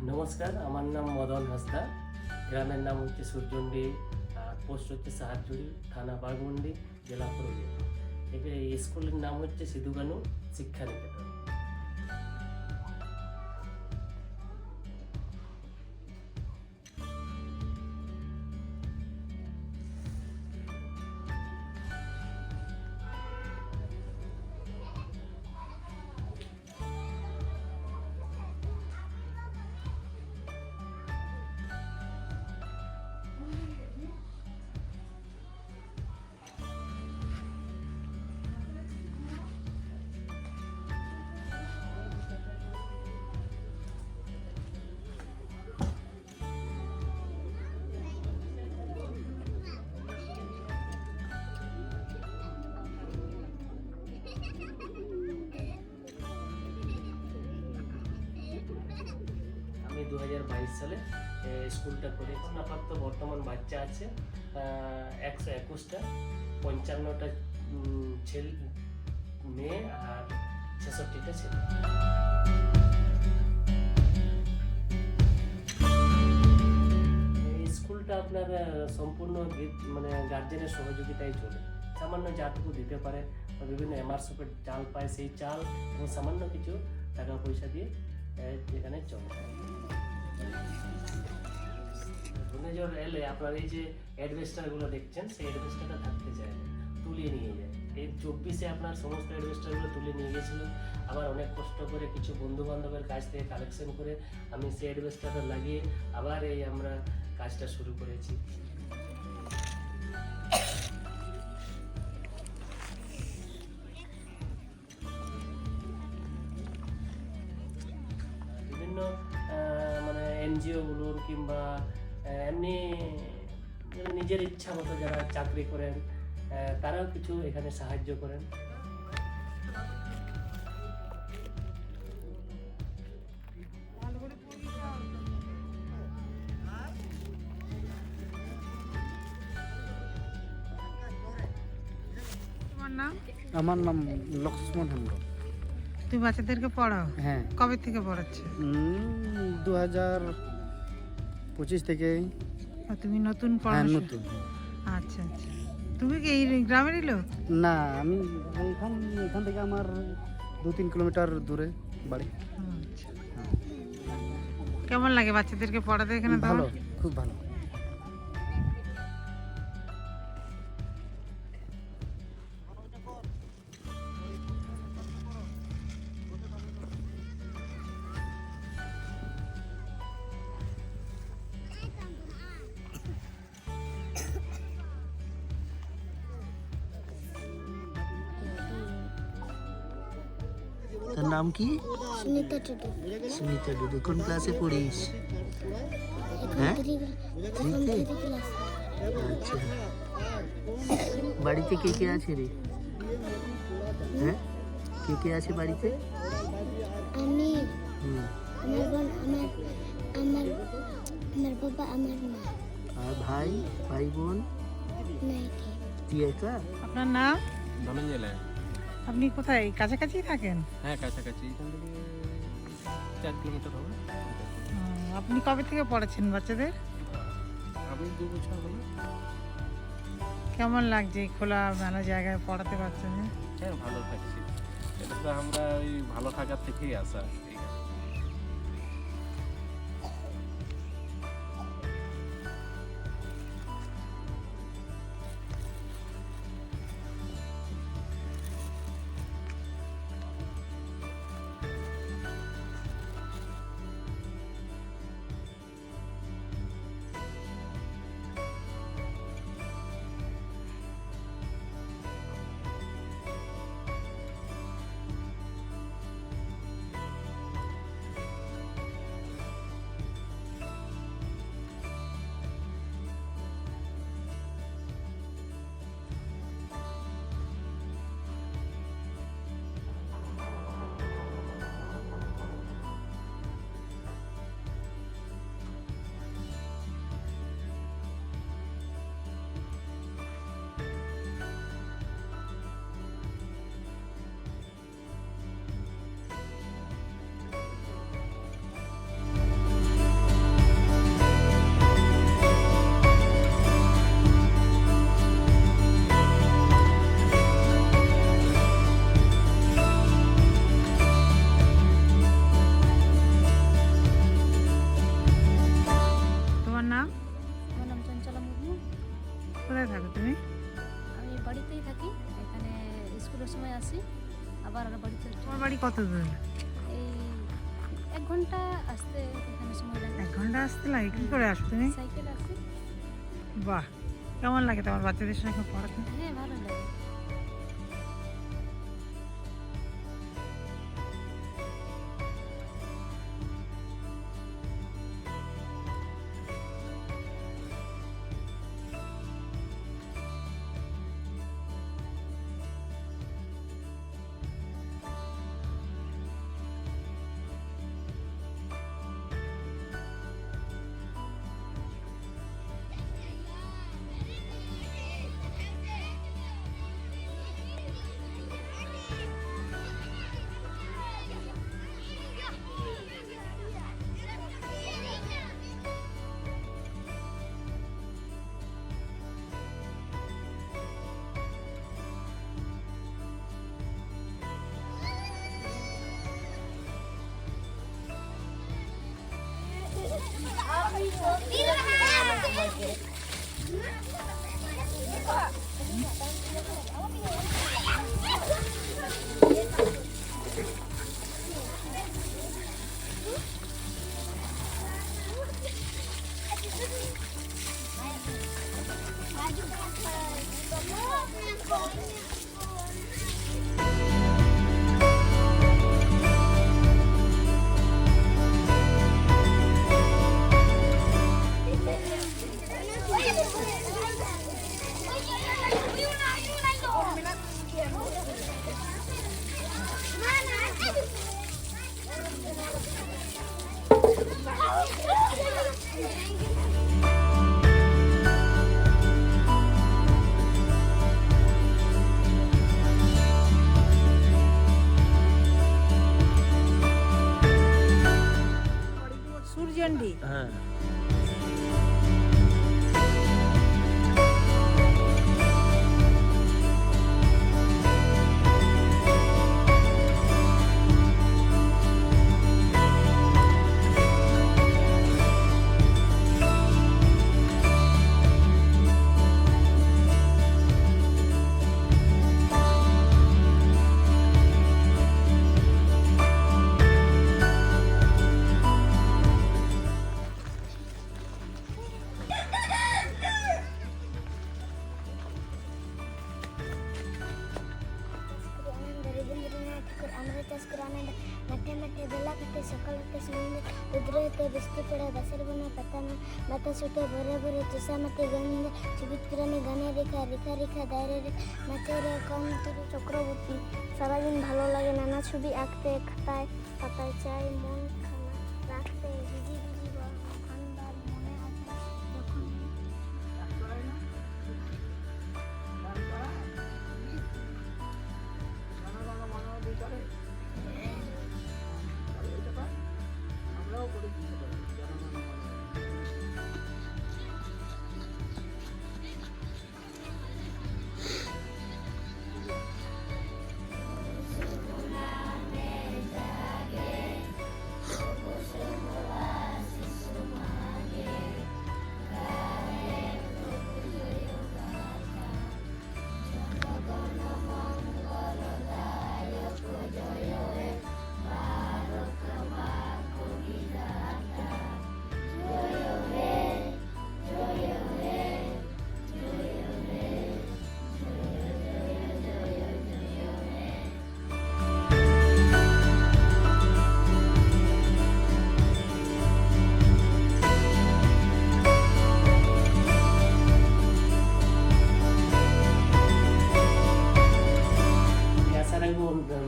নমস্কার, আমার নাম মদন হাসদা। গ্রামের নাম হচ্ছে সূর্যন্ডি, আর পোস্ট হচ্ছে সাহারঝুড়ি, থানা বাঘমুন্ডি, জেলা পুরুলিয়া। এই স্কুলের নাম হচ্ছে সিধু-কানু শিক্ষা নিকেতন। আমি 2022 সালে স্কুলটা করেছি। আপাতত বর্তমান বাচ্চা আছে 121টা, 55টা ছেলে মেয়ে আর 66টা ছেলে। এই স্কুলটা আপনার সম্পূর্ণ মানে গার্জেনের সহযোগিতায় চলে। সামান্য যাটুকু দিতে পারে, বিভিন্ন এমআরসিপের চাল পায়, সেই চাল এবং সামান্য কিছু টাকা পয়সা দিয়ে এখানে চলে। ঘূর্ণিঝড় এলে আপনার এই যে অ্যাডভেস্টারগুলো দেখছেন, সেই অ্যাডভেস্টারটা থাকতে চায় না, তুলিয়ে নিয়ে যায়। এই 24-এ আপনার সমস্ত অ্যাডভেস্টারগুলো তুলে নিয়ে গেছিল। আবার অনেক কষ্ট করে কিছু বন্ধু বান্ধবের কাছ থেকে কালেকশন করে আমি সেই অ্যাডভেস্টারটা লাগিয়ে আবার এই আমরা কাজটা শুরু করেছি। বিভিন্ন মানে এনজিওগুলোর কিংবা এমনি নিজের ইচ্ছা মতো যারা চাকরি করেন তারাও কিছু এখানে সাহায্য করেন। আমার নাম লক্ষ্মণ হেমব্রম। তুমি বাচ্চাদেরকে পড়াও? হ্যাঁ। কবে থেকে পড়াচ্ছ? 2025 থেকে। তুমি নতুন হ্যাঁ, পড়াচ্ছ? নতুন। আচ্ছা আচ্ছা। তুমি কি এই গ্রামেরই লোক? না, আমি এখান থেকে আমার 2-3 কিলোমিটার দূরে বাড়ি। আচ্ছা। কেমন লাগে বাচ্চাদেরকে পড়াতে এখানে? ভালো, খুব ভালো। তোর নাম কি? সুনিতা টুডু। সুমিতা ডুডু। কোন ক্লাসে পড়িস? হ্যাঁ, থ্রিতে? আচ্ছা, বাড়িতে কে কে আছে রে? হ্যাঁ, কে কে আছে বাড়িতে? আমি, হুম, আমার বোন, আমার বাবা, আমার মা। আর ভাই বোন? নাই। তুই একা? আপনার নাম? ধনঞ্জয় লাল। আপনি কোথায়, কাছাকাছি থাকেন? হ্যাঁ, কাছাকাছি, এখান থেকে 4 কিলোমিটার হবে। আপনি কবে থেকে পড়াচ্ছেন বাচ্চাদের? আমি 2 বছর হলো। কেমন লাগছে এই খোলা মেলা জায়গায় পড়াতে পারছেন? হ্যাঁ, ভালো থাকছি। এটা তো আমরা ওই ভালো থাকার থেকেই আসা। সময় সময় আসি, আবার বাড়ি চলে যাই। তোমার বাড়ি কত দূর? এই 1 ঘন্টা আসতে এখানে সময় লাগে। 1 ঘন্টা আসতে লাগে? কি করে আসো তুমি? সাইকেল আসি। বাহ, কেমন লাগে তোমার বাচ্চাদের সঙ্গে পড়াতে? হ্যাঁ, ভালো লাগে। সূর্যন্ডি। হ্যাঁ, अमृत आनंद मठे मठे बेला कटे सकल कटे सुंदर रुद्र ते बिस्ती पड़े बसर बना पतन माता सुटे भरे भरे तुसा मते गंध सुमित्रा में गाने रेखा रेखा रेखा दायरे रेखा नाचरे कम तुरु चक्रवर्ती सारा दिन ভালো লাগে নানা ছবি আঁকতে খাতায় পাতায় চাই মন খানা রাখতে বিজি বিজি ভান্ডার মনে আছে যখন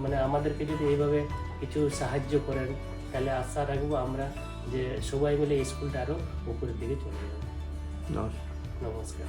মানে আমাদেরকে যদি এইভাবে কিছু সাহায্য করেন তাহলে আশা রাখবো আমরা যে সবাই মিলে এই স্কুলটা আরো উপরের দিকে চলে যাবে। নমস্কার। নমস্কার।